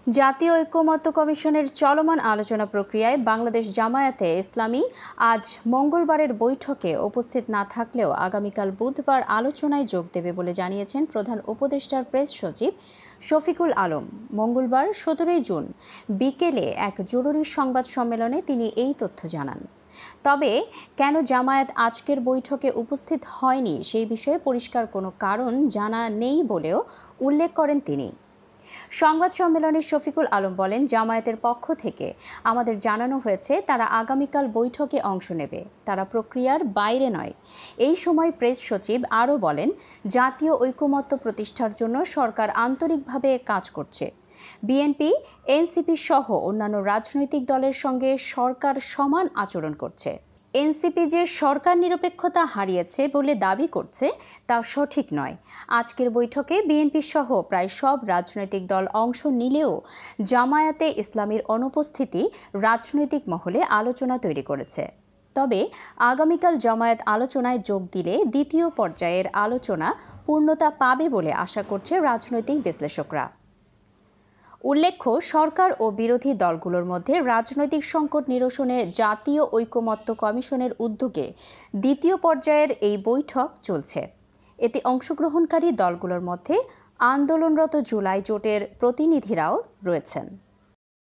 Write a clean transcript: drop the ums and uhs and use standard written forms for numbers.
জাতীয় ঐকমত্য কমিশনের চলমান আলোচনা প্রক্রিয়ায় বাংলাদেশ জামায়াতে ইসলামী আজ মঙ্গলবারের বৈঠকে উপস্থিত না থাকলেও আগামীকাল বুধবার আলোচনায় যোগ দেবে বলে জানিয়েছেন প্রধান উপদেষ্টার প্রেস সচিব শফিকুল আলম। মঙ্গলবার ১৭ জুন বিকেলে এক জরুরি সংবাদ সম্মেলনে তিনি এই তথ্য জানান। তবে কেন জামায়াত আজকের বৈঠকে উপস্থিত হয়নি সেই বিষয়ে পরিষ্কার কোনো কারণ জানা নেই বলেও উল্লেখ করেন তিনি। সংবাদ সম্মেলনে শফিকুল আলম বলেন, জামায়াতের পক্ষ থেকে আমাদের জানানো হয়েছে তারা আগামীকাল বৈঠকে অংশ নেবে, তারা প্রক্রিয়ার বাইরে নয়। এই সময় প্রেস সচিব আরও বলেন, জাতীয় ঐকমত্য প্রতিষ্ঠার জন্য সরকার আন্তরিকভাবে কাজ করছে। বিএনপি, এনসিপি সহ অন্যান্য রাজনৈতিক দলের সঙ্গে সরকার সমান আচরণ করছে। এনসিপি যে সরকার নিরপেক্ষতা হারিয়েছে বলে দাবি করছে তা সঠিক নয়। আজকের বৈঠকে বিএনপি সহ প্রায় সব রাজনৈতিক দল অংশ নিলেও জামায়াতে ইসলামীর অনুপস্থিতি রাজনৈতিক মহলে আলোচনা তৈরি করেছে। তবে আগামীকাল জামায়াত আলোচনায় যোগ দিলে দ্বিতীয় পর্যায়ের আলোচনা পূর্ণতা পাবে বলে আশা করছে রাজনৈতিক বিশ্লেষকরা। উল্লেখ্য, সরকার ও বিরোধী দলগুলোর মধ্যে রাজনৈতিক সংকট নিরসনে জাতীয় ঐকমত্য কমিশনের উদ্যোগে দ্বিতীয় পর্যায়ের এই বৈঠক চলছে। এতে অংশগ্রহণকারী দলগুলোর মধ্যে আন্দোলনরত জুলাই জোটের প্রতিনিধিরাও রয়েছেন।